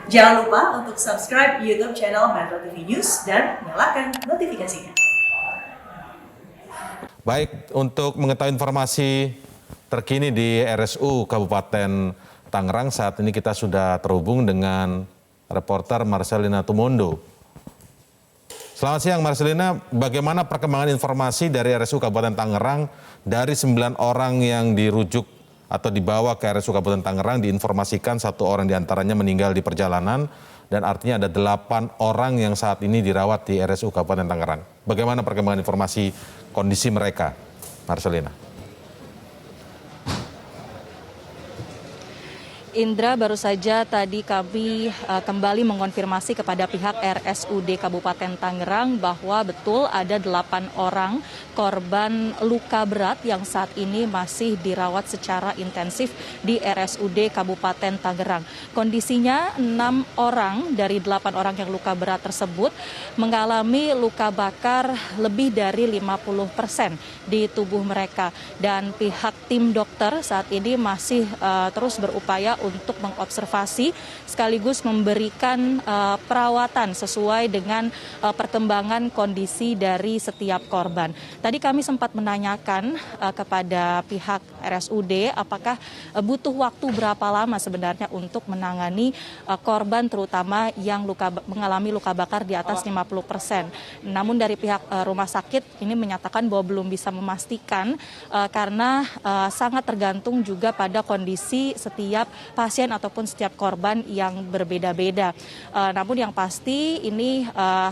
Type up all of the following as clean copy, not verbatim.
Jangan lupa untuk subscribe YouTube channel Metro TV News dan nyalakan notifikasinya. Baik, untuk mengetahui informasi terkini di RSU Kabupaten Tangerang, saat ini kita sudah terhubung dengan reporter Marcelina Tumondo. Selamat siang Marcelina, bagaimana perkembangan informasi dari RSU Kabupaten Tangerang dari 9 orang yang dirujuk atau dibawa ke RSU Kabupaten Tangerang, diinformasikan 1 orang diantaranya meninggal di perjalanan dan artinya ada 8 orang yang saat ini dirawat di RSU Kabupaten Tangerang. Bagaimana perkembangan informasi kondisi mereka, Marcelina? Indra, baru saja tadi kami kembali mengonfirmasi kepada pihak RSUD Kabupaten Tangerang bahwa betul ada 8 orang korban luka berat yang saat ini masih dirawat secara intensif di RSUD Kabupaten Tangerang. Kondisinya 6 orang dari 8 orang yang luka berat tersebut mengalami luka bakar lebih dari 50% di tubuh mereka. Dan pihak tim dokter saat ini masih terus berupaya untuk mengobservasi sekaligus memberikan perawatan sesuai dengan perkembangan kondisi dari setiap korban. Tadi kami sempat menanyakan kepada pihak RSUD apakah butuh waktu berapa lama sebenarnya untuk menangani korban terutama yang mengalami luka bakar di atas 50%. Namun dari pihak rumah sakit ini menyatakan bahwa belum bisa memastikan karena sangat tergantung juga pada kondisi setiap pasien ataupun setiap korban yang berbeda-beda. Namun yang pasti ini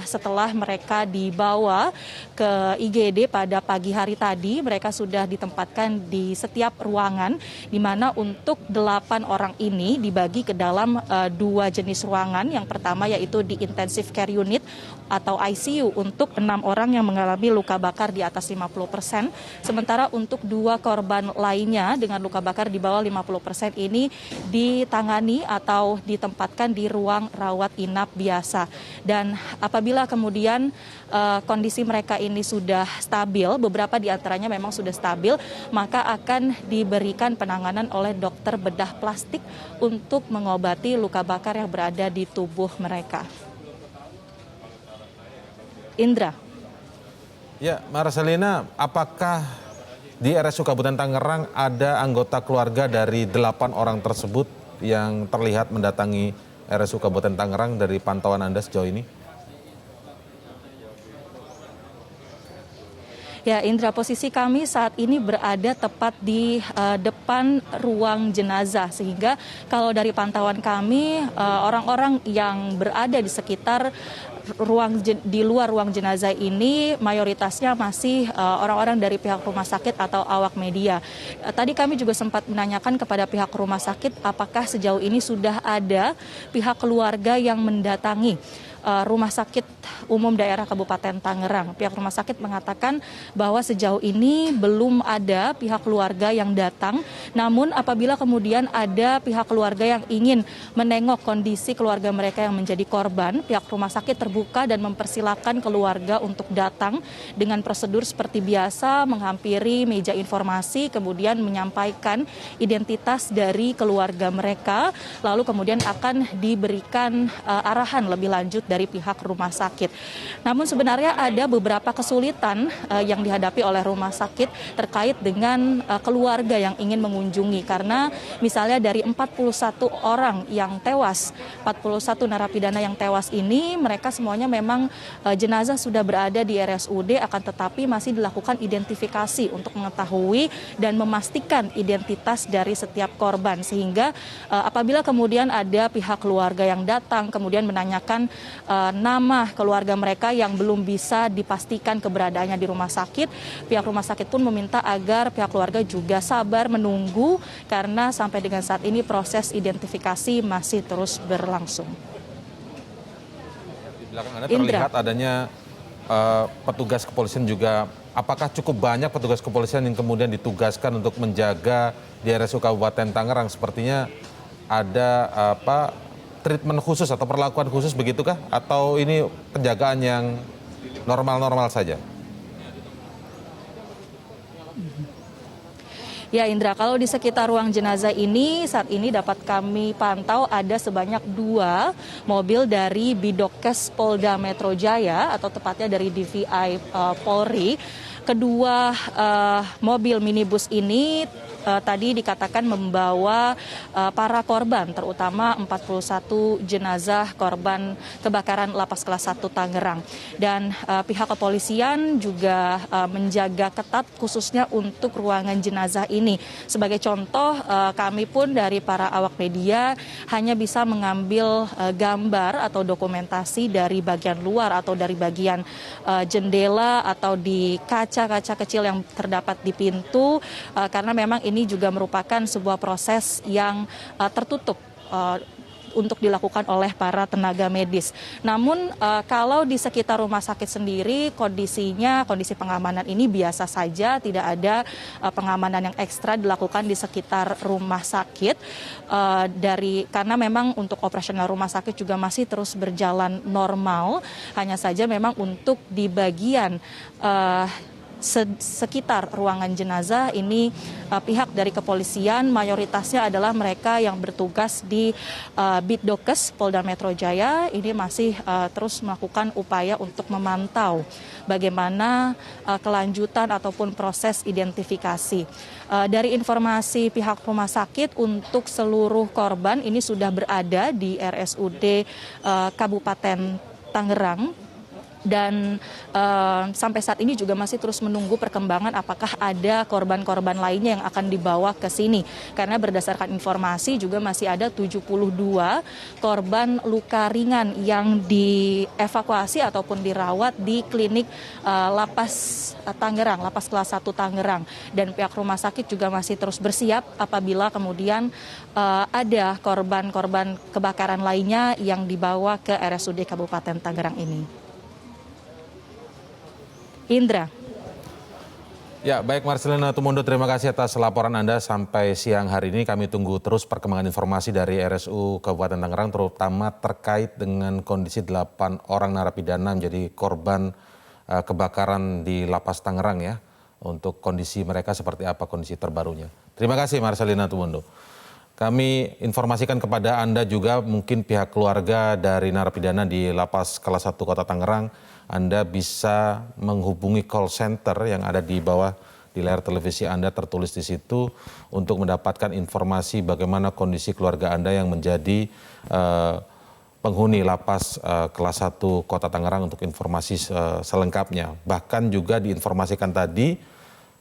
setelah mereka dibawa ke IGD pada pagi hari tadi, mereka sudah ditempatkan di setiap ruangan, di mana untuk 8 orang ini dibagi ke dalam 2 jenis ruangan. Yang pertama yaitu di intensive care unit atau ICU untuk 6 orang yang mengalami luka bakar di atas 50%. Sementara untuk 2 korban lainnya dengan luka bakar di bawah 50% ini ditangani atau ditempatkan di ruang rawat inap biasa. Dan apabila kemudian kondisi mereka ini sudah stabil, beberapa di antaranya memang sudah stabil, maka akan diberikan penanganan oleh dokter bedah plastik untuk mengobati luka bakar yang berada di tubuh mereka. Indra. Ya, Marcelina, apakah di RSU Kabupaten Tangerang ada anggota keluarga dari 8 orang tersebut yang terlihat mendatangi RSU Kabupaten Tangerang dari pantauan Anda sejauh ini? Ya, Indra, posisi kami saat ini berada tepat di depan ruang jenazah, sehingga kalau dari pantauan kami orang-orang yang berada di sekitar di luar ruang jenazah ini mayoritasnya masih orang-orang dari pihak rumah sakit atau awak media. Tadi kami juga sempat menanyakan kepada pihak rumah sakit apakah sejauh ini sudah ada pihak keluarga yang mendatangi Rumah Sakit Umum Daerah Kabupaten Tangerang. Pihak rumah sakit mengatakan bahwa sejauh ini belum ada pihak keluarga yang datang. Namun apabila kemudian ada pihak keluarga yang ingin menengok kondisi keluarga mereka yang menjadi korban, pihak rumah sakit terbuka dan mempersilahkan keluarga untuk datang dengan prosedur seperti biasa, menghampiri meja informasi, kemudian menyampaikan identitas dari keluarga mereka, lalu kemudian akan diberikan arahan lebih lanjut dari pihak rumah sakit. Namun sebenarnya ada beberapa kesulitan yang dihadapi oleh rumah sakit terkait dengan keluarga yang ingin mengunjungi, karena misalnya dari 41 orang yang tewas, 41 narapidana yang tewas ini, mereka semuanya memang jenazah sudah berada di RSUD, akan tetapi masih dilakukan identifikasi untuk mengetahui dan memastikan identitas dari setiap korban, sehingga apabila kemudian ada pihak keluarga yang datang kemudian menanyakan nama keluarga mereka yang belum bisa dipastikan keberadaannya di rumah sakit, pihak rumah sakit pun meminta agar pihak keluarga juga sabar menunggu karena sampai dengan saat ini proses identifikasi masih terus berlangsung. Di belakang Anda terlihat adanya petugas kepolisian juga. Apakah cukup banyak petugas kepolisian yang kemudian ditugaskan untuk menjaga di RSU Kabupaten Tangerang? Sepertinya ada treatment khusus atau perlakuan khusus begitukah? Atau ini penjagaan yang normal-normal saja? Ya Indra, kalau di sekitar ruang jenazah ini saat ini dapat kami pantau ada sebanyak 2 mobil dari Bidokes Polda Metro Jaya atau tepatnya dari DVI Polri. Kedua mobil minibus ini tadi dikatakan membawa para korban, terutama 41 jenazah korban kebakaran Lapas Kelas 1 Tangerang. Dan pihak kepolisian juga menjaga ketat khususnya untuk ruangan jenazah ini. Sebagai contoh, kami pun dari para awak media hanya bisa mengambil gambar atau dokumentasi dari bagian luar atau dari bagian jendela atau di kaca-kaca kecil yang terdapat di pintu, karena memang ini juga merupakan sebuah proses yang tertutup untuk dilakukan oleh para tenaga medis. Namun kalau di sekitar rumah sakit sendiri kondisi pengamanan ini biasa saja, tidak ada pengamanan yang ekstra dilakukan di sekitar rumah sakit karena memang untuk operasional rumah sakit juga masih terus berjalan normal. Hanya saja memang untuk di bagian sekitar ruangan jenazah ini pihak dari kepolisian mayoritasnya adalah mereka yang bertugas di Bidokes Polda Metro Jaya ini masih terus melakukan upaya untuk memantau bagaimana kelanjutan ataupun proses identifikasi. Dari informasi pihak rumah sakit untuk seluruh korban ini sudah berada di RSUD Kabupaten Tangerang. Dan sampai saat ini juga masih terus menunggu perkembangan apakah ada korban-korban lainnya yang akan dibawa ke sini. Karena berdasarkan informasi juga masih ada 72 korban luka ringan yang dievakuasi ataupun dirawat di klinik Lapas Tangerang, Lapas Kelas 1 Tangerang. Dan pihak rumah sakit juga masih terus bersiap apabila kemudian ada korban-korban kebakaran lainnya yang dibawa ke RSUD Kabupaten Tangerang ini. Indra. Ya, baik Marcelina Tumondo, terima kasih atas laporan Anda sampai siang hari ini. Kami tunggu terus perkembangan informasi dari RSU Kabupaten Tangerang, terutama terkait dengan kondisi 8 orang narapidana menjadi korban kebakaran di Lapas Tangerang ya. Untuk kondisi mereka seperti apa kondisi terbarunya. Terima kasih Marcelina Tumondo. Kami informasikan kepada Anda juga mungkin pihak keluarga dari narapidana di Lapas Kelas 1 Kota Tangerang, Anda bisa menghubungi call center yang ada di bawah di layar televisi Anda tertulis di situ untuk mendapatkan informasi bagaimana kondisi keluarga Anda yang menjadi penghuni Lapas Kelas 1 Kota Tangerang untuk informasi selengkapnya. Bahkan juga diinformasikan tadi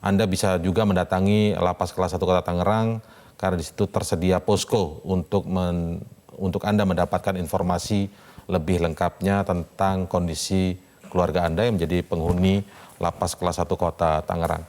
Anda bisa juga mendatangi Lapas Kelas 1 Kota Tangerang karena di situ tersedia posko untuk Anda mendapatkan informasi lebih lengkapnya tentang kondisi keluarga Anda yang menjadi penghuni Lapas Kelas 1 Kota Tangerang.